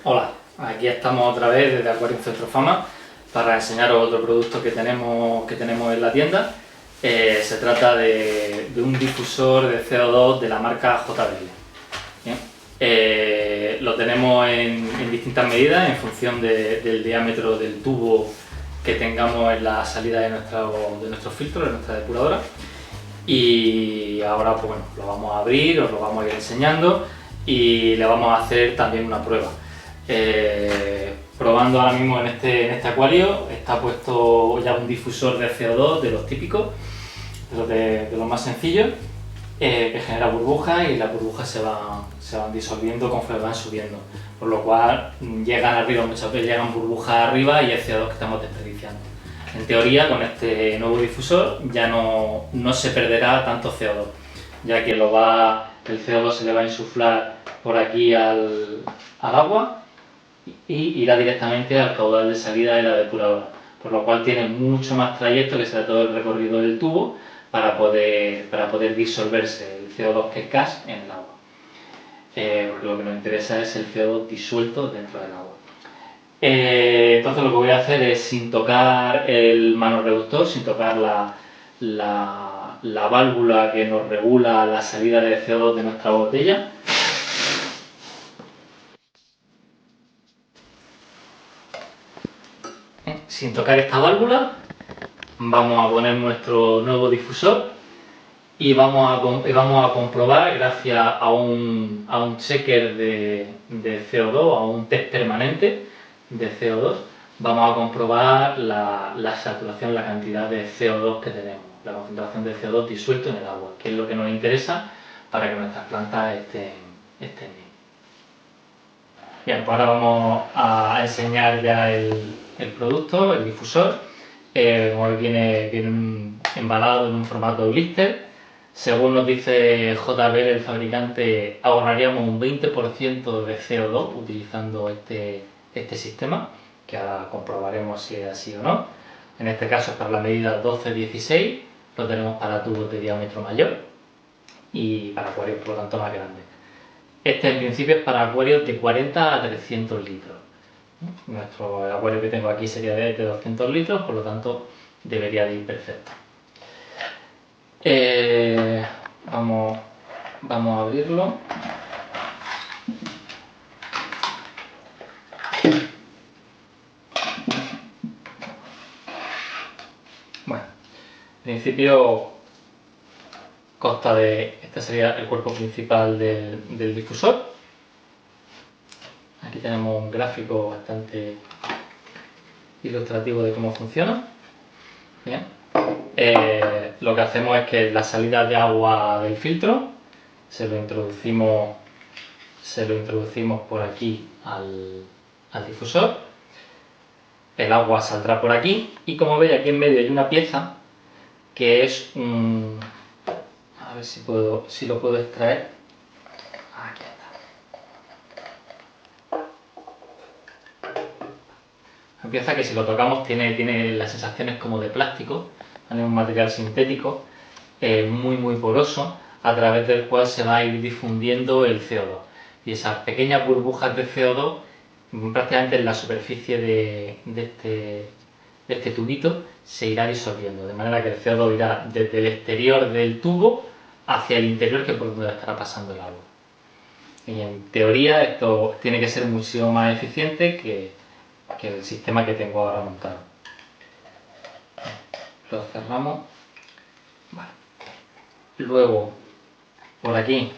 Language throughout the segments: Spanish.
Hola, aquí estamos otra vez desde Aquarium Centrofama para enseñaros otro producto que tenemos en la tienda. Se trata de un difusor de CO2 de la marca JBL. Bien. Lo tenemos en distintas medidas en función del diámetro del tubo que tengamos en la salida de nuestro filtro, de nuestra depuradora. Y ahora pues bueno, lo vamos a abrir, os lo vamos a ir enseñando y le vamos a hacer también una prueba. Probando ahora mismo en este acuario está puesto ya un difusor de CO2 de los típicos, de los más sencillos, que genera burbujas y las burbujas se van disolviendo conforme van subiendo, por lo cual llegan arriba, muchas veces llegan burbujas arriba y el CO2 que estamos desperdiciando. En teoría, con este nuevo difusor ya no se perderá tanto CO2, ya que el CO2 se le va a insuflar por aquí al agua y irá directamente al caudal de salida de la depuradora, por lo cual tiene mucho más trayecto que será todo el recorrido del tubo para poder disolverse el CO2 que es gas en el agua. Porque lo que nos interesa es el CO2 disuelto dentro del agua. Entonces lo que voy a hacer es, sin tocar el manorreductor, sin tocar la válvula que nos regula la salida de CO2 de nuestra botella, sin tocar esta válvula, vamos a poner nuestro nuevo difusor y vamos a comprobar, gracias a un checker de CO2, a un test permanente de CO2, vamos a comprobar la saturación, la cantidad de CO2 que tenemos, la concentración de CO2 disuelto en el agua, que es lo que nos interesa para que nuestras plantas estén bien. Bien, pues ahora vamos a enseñar ya el producto, el difusor. Como viene embalado en un formato de blister. Según nos dice JBL, el fabricante, ahorraríamos un 20% de CO2 utilizando este sistema, que ahora comprobaremos si es así o no. En este caso es para la medida 12-16, lo tenemos para tubos de diámetro mayor y para acuarios por lo tanto más grandes. Este en principio es para acuarios de 40 a 300 litros. Nuestro acuario que tengo aquí sería de 200 litros, por lo tanto debería de ir perfecto. Vamos a abrirlo. Bueno, en principio consta de, este sería el cuerpo principal del difusor. Aquí tenemos un gráfico bastante ilustrativo de cómo funciona. Bien. Lo que hacemos es que la salida de agua del filtro se lo introducimos por aquí al difusor. El agua saldrá por aquí y, como veis, aquí en medio hay una pieza que es un... a ver si lo puedo extraer. Aquí está. Una pieza que, si lo tocamos, tiene las sensaciones como de plástico, ¿vale? Un material sintético muy poroso, a través del cual se va a ir difundiendo el CO2. Y esas pequeñas burbujas de CO2 prácticamente en la superficie de este tubito se irá disolviendo, de manera que el CO2 irá desde el exterior del tubo hacia el interior, que es por donde estará pasando el agua. Y en teoría esto tiene que ser muchísimo más eficiente que el sistema que tengo ahora montado. Lo cerramos. Vale. Luego, por aquí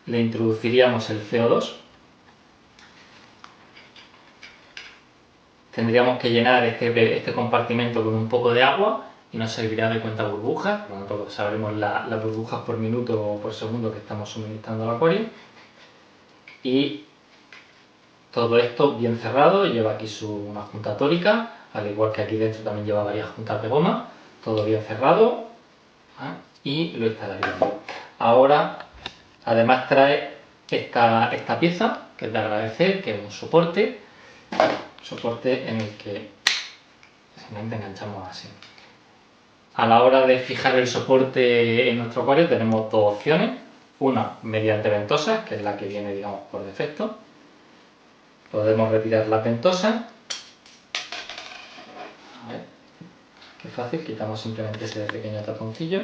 le introduciríamos el CO2. Tendríamos que llenar este compartimento con un poco de agua y nos servirá de cuenta burbujas, por lo tanto sabremos las burbujas por minuto o por segundo que estamos suministrando al acuario. Y todo esto bien cerrado, lleva aquí una junta tórica, al igual que aquí dentro también lleva varias juntas de goma, todo bien cerrado, ¿eh? Y lo instalaríamos. Ahora, además trae esta pieza, que es de agradecer, que es un soporte en el que simplemente enganchamos así. A la hora de fijar el soporte en nuestro acuario tenemos dos opciones. Una mediante ventosas, que es la que viene, digamos, por defecto, podemos retirar la ventosa. A ver, qué fácil, quitamos simplemente ese pequeño taponcillo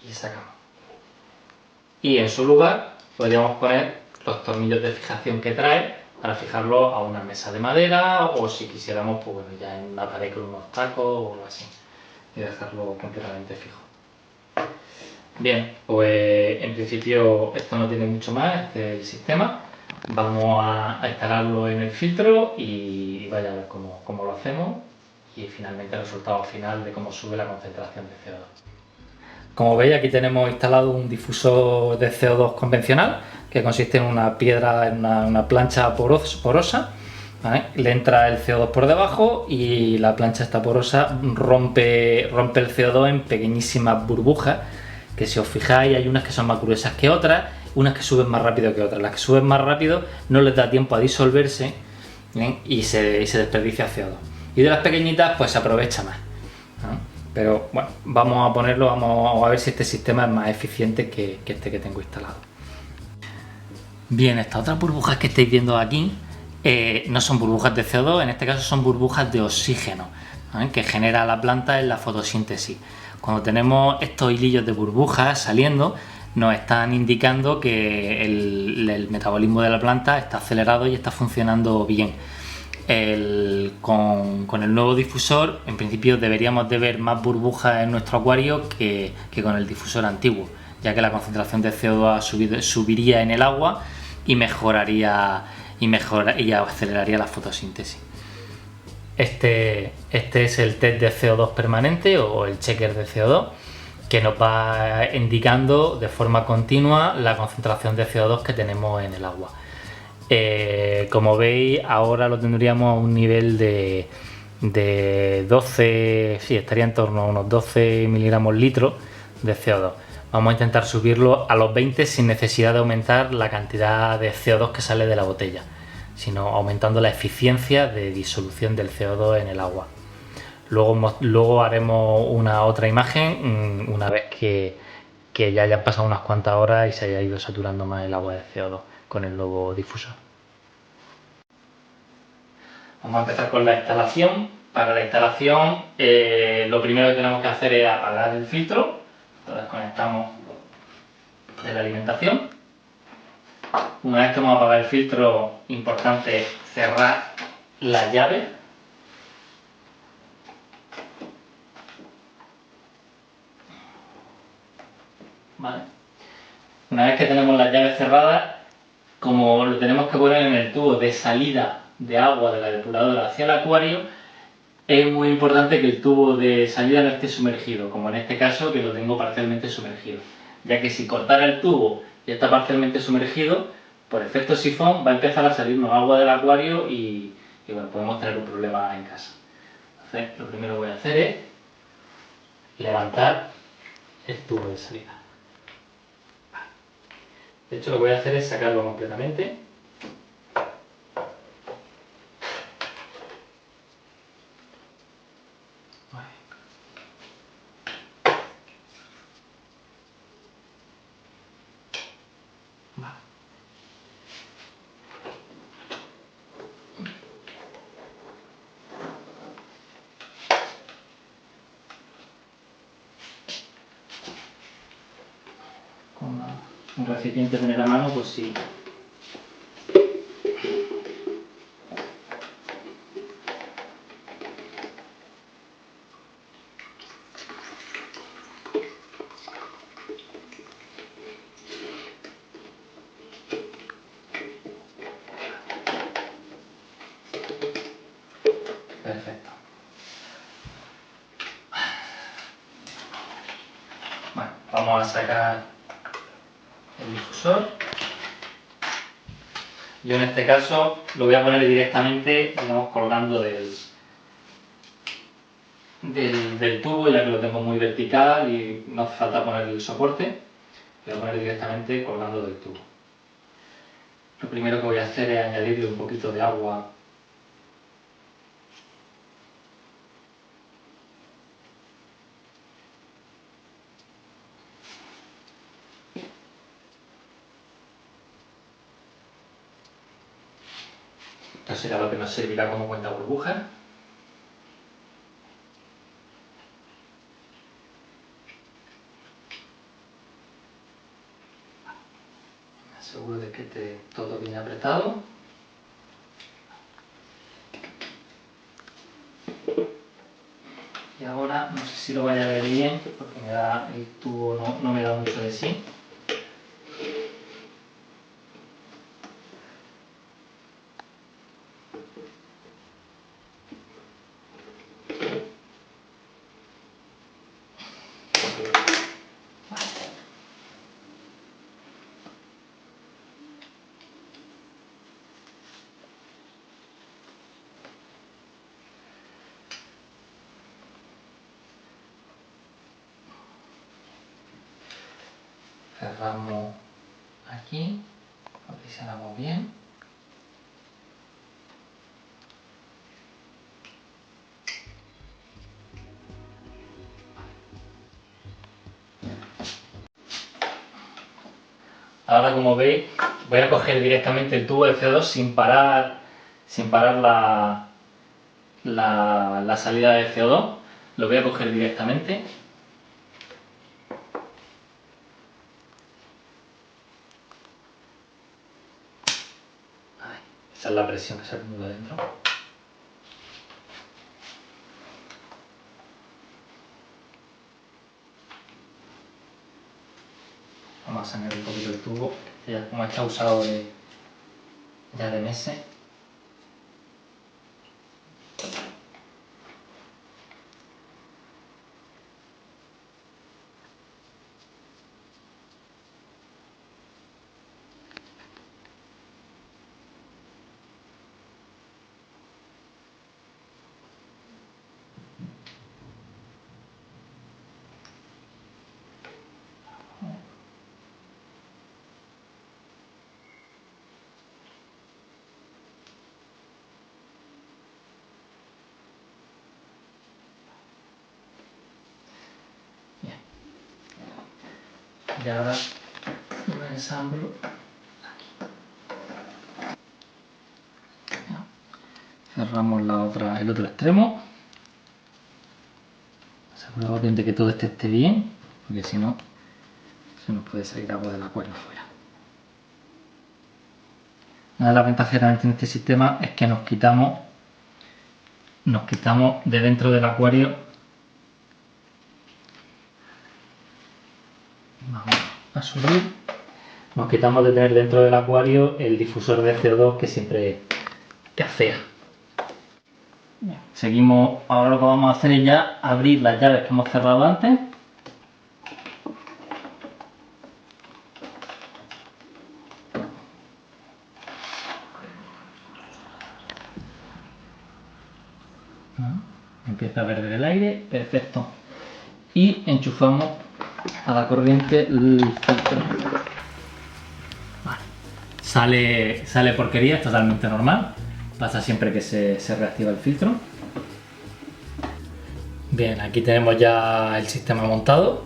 y sacamos. Y en su lugar podríamos poner los tornillos de fijación que trae para fijarlo a una mesa de madera, o si quisiéramos, pues bueno, ya en una pared con unos tacos o algo así, y dejarlo completamente fijo. Bien, pues en principio esto no tiene mucho más, este es el sistema. Vamos a instalarlo en el filtro y vaya a ver cómo lo hacemos, y finalmente el resultado final de cómo sube la concentración de CO2. Como veis, aquí tenemos instalado un difusor de CO2 convencional, que consiste en una piedra, en una plancha porosa, ¿vale? Le entra el CO2 por debajo y la plancha esta porosa rompe el CO2 en pequeñísimas burbujas, que si os fijáis hay unas que son más gruesas que otras, unas que suben más rápido que otras. Las que suben más rápido no les da tiempo a disolverse, ¿bien? Y se desperdicia CO2. Y de las pequeñitas pues se aprovecha más, ¿no? Pero bueno, vamos a ponerlo, vamos a ver si este sistema es más eficiente que este que tengo instalado. Bien, estas otras burbujas que estáis viendo aquí no son burbujas de CO2, en este caso son burbujas de oxígeno, ¿vale? Que genera la planta en la fotosíntesis. Cuando tenemos estos hilillos de burbujas saliendo, nos están indicando que el metabolismo de la planta está acelerado y está funcionando bien. Con el nuevo difusor, en principio deberíamos de ver más burbujas en nuestro acuario que con el difusor antiguo, ya que la concentración de CO2 subiría en el agua y mejoraría y aceleraría la fotosíntesis. Este es el test de CO2 permanente, o el checker de CO2, que nos va indicando de forma continua la concentración de CO2 que tenemos en el agua. Como veis, ahora lo tendríamos a un nivel de 12, sí, estaría en torno a unos 12 miligramos litro de CO2. Vamos a intentar subirlo a los 20 sin necesidad de aumentar la cantidad de CO2 que sale de la botella, sino aumentando la eficiencia de disolución del CO2 en el agua. Luego haremos una otra imagen una vez que ya hayan pasado unas cuantas horas y se haya ido saturando más el agua de CO2 con el nuevo difusor. Vamos a empezar con la instalación. Para la instalación lo primero que tenemos que hacer es apagar el filtro. Lo desconectamos de la alimentación. Una vez que hemos apagado el filtro, importante cerrar la llave. ¿Vale? Una vez que tenemos las llaves cerradas, como lo tenemos que poner en el tubo de salida de agua de la depuradora hacia el acuario, es muy importante que el tubo de salida no esté sumergido, como en este caso que lo tengo parcialmente sumergido, ya que si cortara el tubo y está parcialmente sumergido, por efecto sifón va a empezar a salirnos agua del acuario y bueno, podemos tener un problema en casa. Entonces, lo primero que voy a hacer es levantar el tubo de salida. De hecho, lo que voy a hacer es sacarlo completamente. Con un recipiente tener a mano, pues sí. Perfecto. Bueno, vamos a sacar el difusor. Yo en este caso lo voy a poner directamente, digamos, colgando del tubo, ya que lo tengo muy vertical y no hace falta poner el soporte. Lo voy a poner directamente colgando del tubo. Lo primero que voy a hacer es añadirle un poquito de agua . será lo que nos servirá como cuenta burbujas. Me aseguro de que esté todo bien apretado. Y ahora, no sé si lo vaya a ver bien, porque el tubo no me da mucho de sí. Cerramos aquí, aprisionamos bien. Ahora, como veis, voy a coger directamente el tubo de CO2 sin parar la salida de CO2. Lo voy a coger directamente. Esa es la presión que se acumula dentro. Vamos a sanear un poquito el tubo, ya como está usado ya de meses. Y ahora lo ensamblo aquí. Cerramos el otro extremo. Aseguramos bien de que todo esté bien, porque si no se nos puede salir agua del acuario fuera. Una de las ventajas realmente en este sistema es que nos quitamos de dentro del acuario. Vamos a subir. Nos quitamos de tener dentro del acuario el difusor de CO2 que siempre escasea. Seguimos, ahora lo que vamos a hacer es ya abrir las llaves que hemos cerrado antes. Empieza a perder el aire, perfecto. Y enchufamos a la corriente el filtro. Vale. Sale porquería, es totalmente normal. Pasa siempre que se reactiva el filtro. Bien, aquí tenemos ya el sistema montado.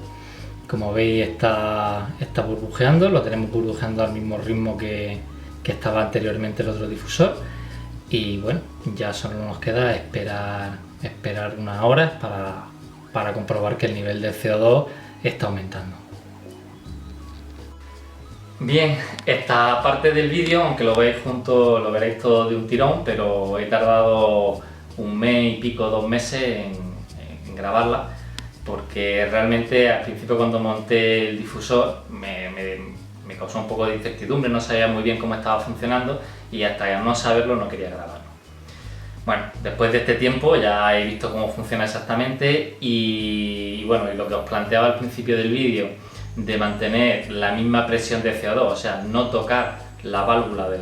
Como veis está burbujeando, lo tenemos burbujeando al mismo ritmo que estaba anteriormente el otro difusor. Y bueno, ya solo nos queda esperar unas horas para comprobar que el nivel de CO2 está aumentando. Bien, esta parte del vídeo, aunque lo veis junto, lo veréis todo de un tirón, pero he tardado 1 mes y pico, 2 meses en grabarla, porque realmente al principio cuando monté el difusor me causó un poco de incertidumbre, no sabía muy bien cómo estaba funcionando y hasta no saberlo no quería grabarlo. Bueno, después de este tiempo ya he visto cómo funciona exactamente y bueno, y lo que os planteaba al principio del vídeo de mantener la misma presión de CO2, o sea, no tocar la válvula de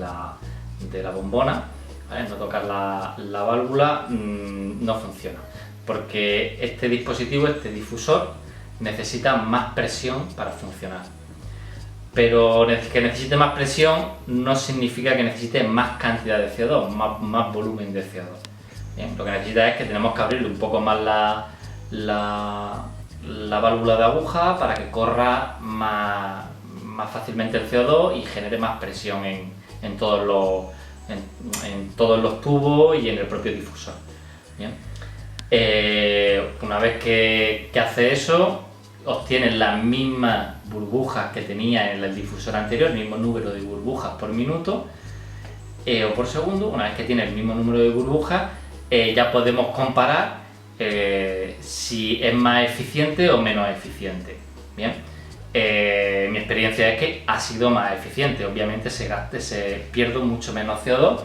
la bombona, ¿vale? No tocar la válvula no funciona, porque este dispositivo, este difusor, necesita más presión para funcionar. Pero que necesite más presión no significa que necesite más cantidad de CO2, más volumen de CO2. Bien, lo que necesita es que tenemos que abrirle un poco más la válvula de aguja para que corra más fácilmente el CO2 y genere más presión en todos en todos los tubos y en el propio difusor. Bien. Una vez que hace eso, obtienes las mismas burbujas que tenía en el difusor anterior, el mismo número de burbujas por minuto o por segundo. Una vez que tiene el mismo número de burbujas, ya podemos comparar si es más eficiente o menos eficiente. Bien. Mi experiencia es que ha sido más eficiente. Obviamente se pierde mucho menos CO2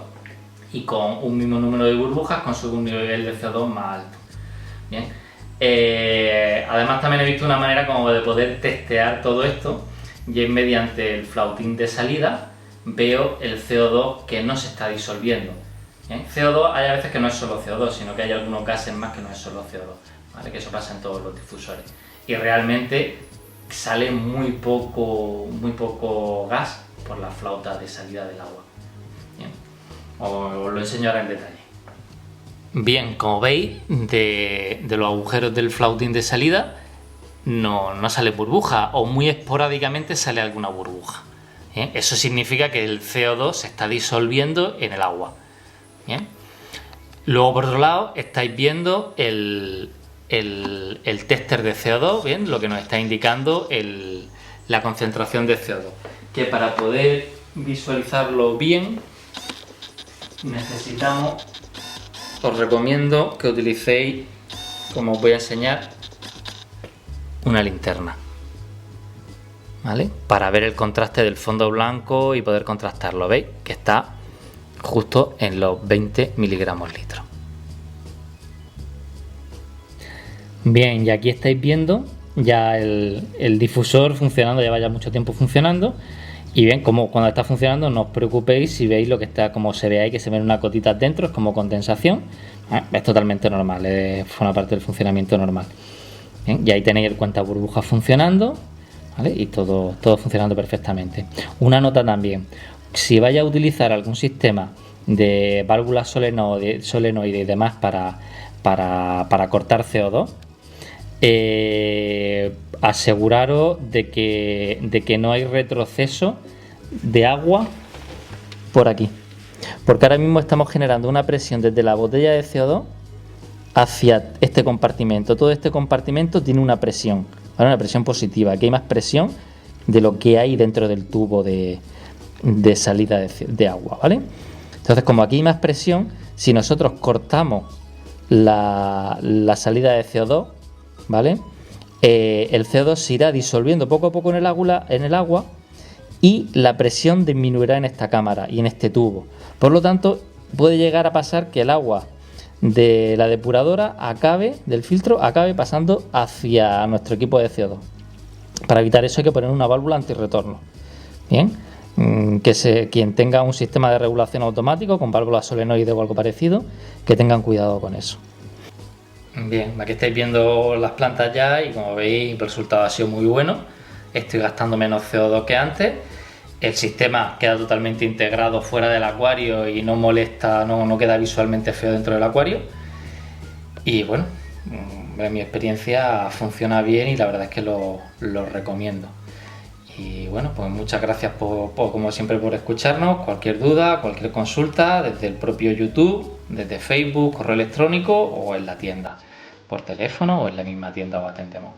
y con un mismo número de burbujas consigue un nivel de CO2 más alto. Bien. Además también he visto una manera como de poder testear todo esto, y es mediante el flautín de salida veo el CO2 que no se está disolviendo. Bien. CO2 hay a veces que no es solo CO2, sino que hay algunos gases más que no es solo CO2, ¿vale? Que eso pasa en todos los difusores. Y realmente sale muy poco gas por la flauta de salida del agua. Bien. Os lo enseño ahora en detalle. Bien, como veis, de los agujeros del flautín de salida no sale burbuja, o muy esporádicamente sale alguna burbuja. ¿Bien? Eso significa que el CO2 se está disolviendo en el agua. ¿Bien? Luego, por otro lado, estáis viendo el tester de CO2, ¿bien? Lo que nos está indicando la concentración de CO2. Que para poder visualizarlo bien, os recomiendo que utilicéis, como os voy a enseñar, una linterna, ¿vale? Para ver el contraste del fondo blanco y poder contrastarlo. ¿Veis? Que está justo en los 20 miligramos litro. Bien, y aquí estáis viendo ya el difusor funcionando, lleva ya mucho tiempo funcionando. Y bien, como cuando está funcionando, no os preocupéis si veis lo que está, como se ve ahí, que se ven unas gotitas dentro, es como condensación. Es totalmente normal, forma parte del funcionamiento normal. Bien, y ahí tenéis el cuenta burbujas funcionando, ¿vale? Y todo funcionando perfectamente. Una nota también: si vais a utilizar algún sistema de válvulas solenoide y demás para cortar CO2, aseguraros de que no hay retroceso de agua por aquí, porque ahora mismo estamos generando una presión desde la botella de CO2 hacia este compartimento. Todo este compartimento tiene una presión, ¿vale? Una presión positiva. Aquí hay más presión de lo que hay dentro del tubo de salida de agua, ¿vale? Entonces, como aquí hay más presión, si nosotros cortamos la salida de CO2, ¿vale? El CO2 se irá disolviendo poco a poco en el agua y la presión disminuirá en esta cámara y en este tubo. Por lo tanto, puede llegar a pasar que el agua de la depuradora del filtro acabe pasando hacia nuestro equipo de CO2. Para evitar eso hay que poner una válvula antirretorno. Bien, quien tenga un sistema de regulación automático con válvula solenoide o algo parecido, que tengan cuidado con eso. Bien, aquí estáis viendo las plantas ya y como veis el resultado ha sido muy bueno. Estoy gastando menos CO2 que antes. El sistema queda totalmente integrado fuera del acuario y no molesta, no queda visualmente feo dentro del acuario. Y bueno, en mi experiencia funciona bien y la verdad es que lo recomiendo. Y bueno, pues muchas gracias como siempre por escucharnos. Cualquier duda, cualquier consulta, desde el propio YouTube, desde Facebook, correo electrónico o en la tienda, por teléfono o en la misma tienda os atendemos.